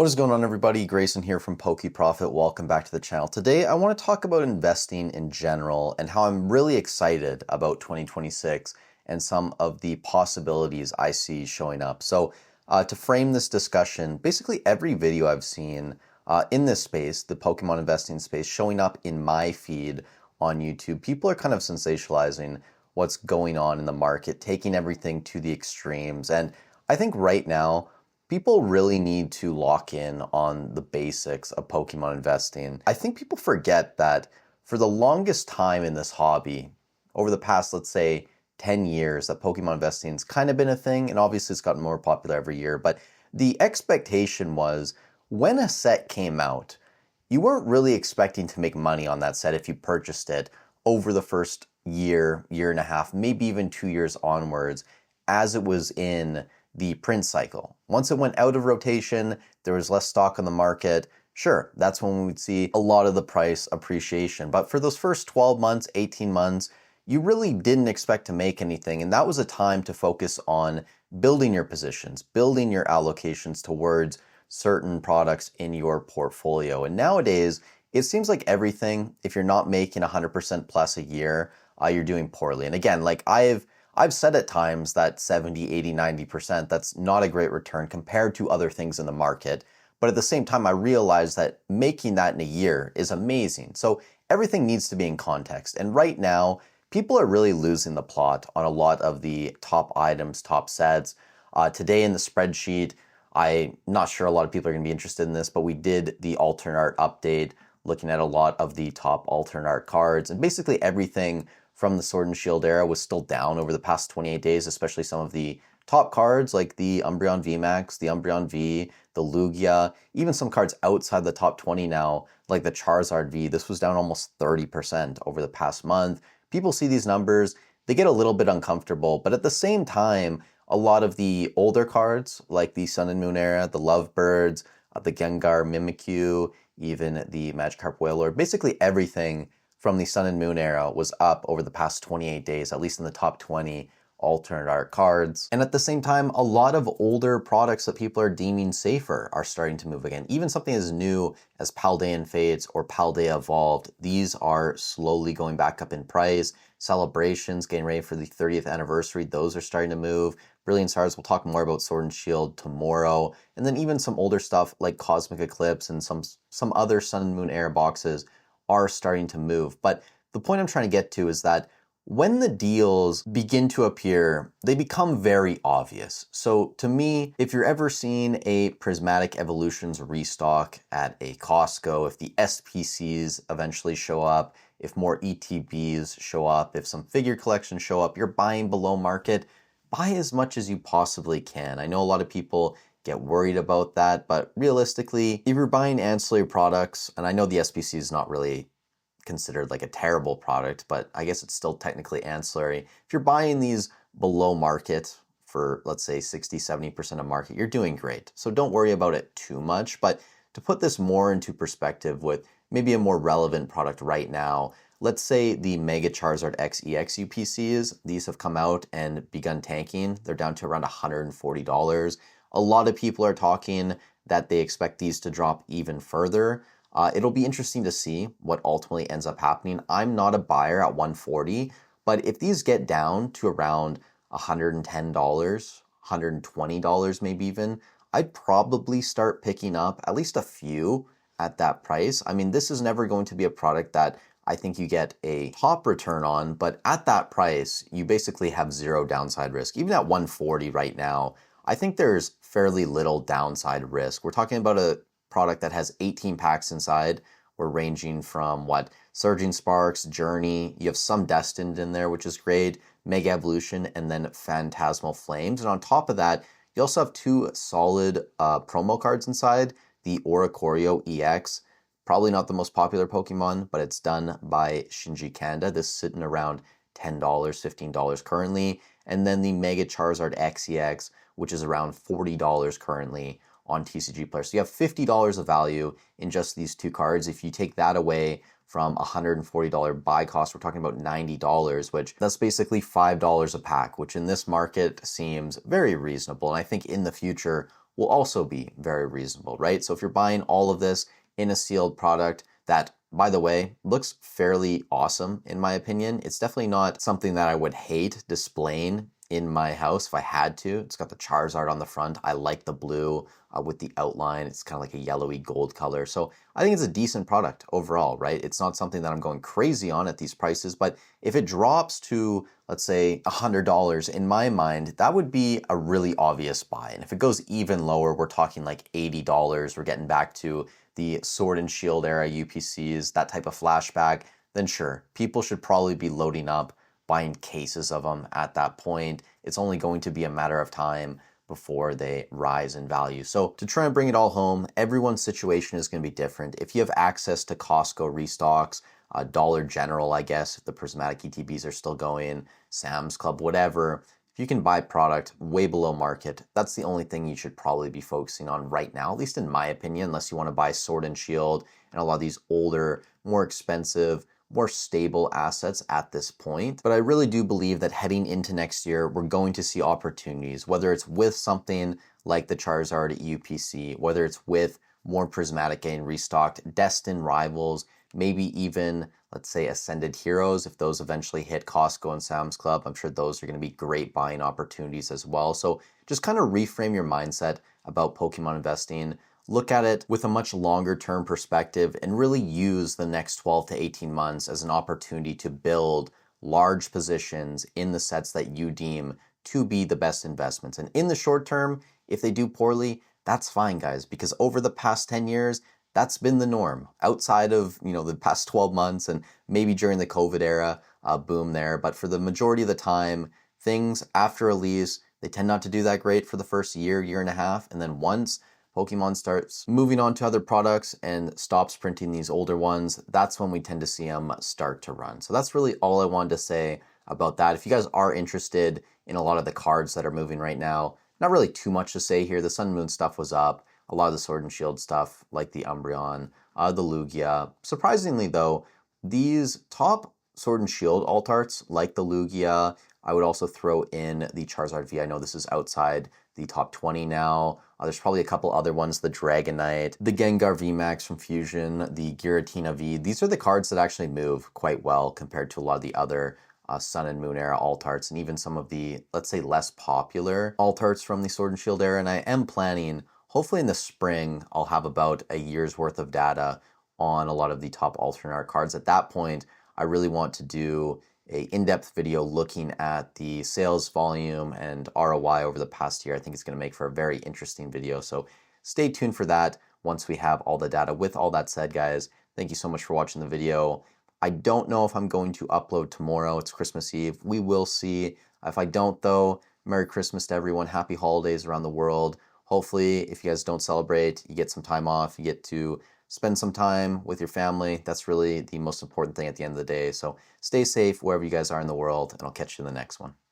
What is going on, everybody? Grayson here from Profit. Welcome back to the channel. Today, I want to talk about investing in general and how I'm really excited about 2026 and some of the possibilities I see showing up. So, to frame this discussion, basically every video I've seen in this space, the Pokemon investing space, showing up in my feed on YouTube, people are kind of sensationalizing what's going on in the market, taking everything to the extremes. And I think right now, people really need to lock in on the basics of Pokemon investing. I think people forget that for the longest time in this hobby, over the past, let's say, 10 years, that Pokemon investing's kind of been a thing, and obviously it's gotten more popular every year, but the expectation was when a set came out, you weren't really expecting to make money on that set if you purchased it over the first year, year and a half, maybe even 2 years onwards, as it was in the print cycle. Once it went out of rotation, there was less stock on the market. Sure, that's when we would see a lot of the price appreciation. But for those first 12 months, 18 months, you really didn't expect to make anything. And that was a time to focus on building your positions, building your allocations towards certain products in your portfolio. And nowadays, it seems like everything, if you're not making 100% plus a year, you're doing poorly. And again, like I've said at times that 70, 80, 90%, that's not a great return compared to other things in the market. But at the same time, I realize that making that in a year is amazing. So everything needs to be in context. And right now, people are really losing the plot on a lot of the top items, top sets. Today in the spreadsheet, I'm not sure a lot of people are going to be interested in this, but we did the alternate art update, looking at a lot of the top alternate art cards. And basically everything from the Sword and Shield era was still down over the past 28 days, especially some of the top cards like the Umbreon VMAX, the Umbreon V, the Lugia, even some cards outside the top 20 now, like the Charizard V. This was down almost 30% over the past month. People see these numbers, they get a little bit uncomfortable, but at the same time, a lot of the older cards, like the Sun and Moon era, the Lovebirds, the Gengar Mimikyu, even the Magikarp Wailord, basically everything from the Sun and Moon era was up over the past 28 days, at least in the top 20 alternate art cards. And at the same time, a lot of older products that people are deeming safer are starting to move again. Even something as new as Paldean Fates or Paldea Evolved, these are slowly going back up in price. Celebrations getting ready for the 30th anniversary, those are starting to move. Brilliant Stars, we'll talk more about Sword and Shield tomorrow. And then even some older stuff like Cosmic Eclipse and some other Sun and Moon era boxes are starting to move. But the point I'm trying to get to is that when the deals begin to appear, they become very obvious. So to me, if you're ever seeing a Prismatic Evolutions restock at a Costco, if the SPCs eventually show up, if more ETBs show up, if some figure collections show up, you're buying below market, buy as much as you possibly can. I know a lot of people get worried about that, but realistically, if you're buying ancillary products, and I know the SPC is not really considered like a terrible product, but I guess it's still technically ancillary. If you're buying these below market for, let's say, 60, 70% of market, you're doing great. So don't worry about it too much. But to put this more into perspective with maybe a more relevant product right now, let's say the Mega Charizard XEX UPCs, these have come out and begun tanking. They're down to around $140. A lot of people are talking that they expect these to drop even further. It'll be interesting to see what ultimately ends up happening. I'm not a buyer at 140, but if these get down to around $110, $120 maybe even, I'd probably start picking up at least a few at that price. I mean, this is never going to be a product that I think you get a top return on, but at that price, you basically have zero downside risk. Even at 140 right now, I think there's fairly little downside risk. We're talking about a product that has 18 packs inside. We're ranging from Surging Sparks, Journey, you have some Destined in there, which is great, Mega Evolution, and then Phantasmal Flames. And on top of that, you also have two solid promo cards inside, the Oricorio EX, probably not the most popular Pokemon, but it's done by Shinji Kanda. This is sitting around $10, $15 currently. And then the Mega Charizard XEX, which is around $40 currently on TCG Player. So you have $50 of value in just these two cards. If you take that away from a $140 buy cost, we're talking about $90, which that's basically $5 a pack, which in this market seems very reasonable. And I think in the future will also be very reasonable, right? So if you're buying all of this in a sealed product that, by the way, looks fairly awesome in my opinion, it's definitely not something that I would hate displaying in my house if I had to. It's got the Charizard on the front. I like the blue with the outline. It's kind of like a yellowy gold color. So I think it's a decent product overall, right? It's not something that I'm going crazy on at these prices, but if it drops to, let's say, $100 in my mind, that would be a really obvious buy. And if it goes even lower, we're talking like $80. We're getting back to the Sword and Shield era UPCs, that type of flashback, then sure, people should probably be loading up, buying cases of them at that point. It's only going to be a matter of time before they rise in value. So to try and bring it all home, everyone's situation is going to be different. If you have access to Costco restocks, Dollar General, I guess, if the prismatic ETBs are still going, Sam's Club, whatever, if you can buy product way below market, that's the only thing you should probably be focusing on right now, at least in my opinion, unless you want to buy Sword and Shield and a lot of these older, more expensive, more stable assets at this point. But I really do believe that heading into next year, we're going to see opportunities, whether it's with something like the Charizard UPC, whether it's with more prismatic getting restocked, destined rivals, maybe even, let's say, Ascended Heroes, if those eventually hit Costco and Sam's Club. I'm sure those are going to be great buying opportunities as well. So just kind of reframe your mindset about Pokemon investing. Look at it with a much longer term perspective and really use the next 12 to 18 months as an opportunity to build large positions in the sets that you deem to be the best investments. And in the short term, if they do poorly, that's fine, guys, because over the past 10 years, that's been the norm outside of, the past 12 months and maybe during the COVID era boom there. But for the majority of the time, things after release, they tend not to do that great for the first year, year and a half. And then once Pokemon starts moving on to other products and stops printing these older ones, that's when we tend to see them start to run. So that's really all I wanted to say about that. If you guys are interested in a lot of the cards that are moving right now, not really too much to say here. The Sun and Moon stuff was up. A lot of the Sword and Shield stuff, like the Umbreon, the Lugia. Surprisingly though, these top Sword and Shield alt arts, like the Lugia, I would also throw in the Charizard V. I know this is outside the top 20 now. There's probably a couple other ones, the Dragonite, the Gengar VMAX from Fusion, the Giratina V. These are the cards that actually move quite well compared to a lot of the other Sun and Moon era alt arts, and even some of the, let's say, less popular alt arts from the Sword and Shield era. And I am planning, hopefully in the spring, I'll have about a year's worth of data on a lot of the top alternate art cards. At that point, I really want to do a in-depth video looking at the sales volume and ROI over the past year. I think it's going to make for a very interesting video. So stay tuned for that once we have all the data. With all that said, guys, thank you so much for watching the video. I don't know if I'm going to upload tomorrow. It's Christmas Eve. We will see. If I don't, though, Merry Christmas to everyone. Happy holidays around the world. Hopefully, if you guys don't celebrate, you get some time off. You get to spend some time with your family. That's really the most important thing at the end of the day. So stay safe wherever you guys are in the world, and I'll catch you in the next one.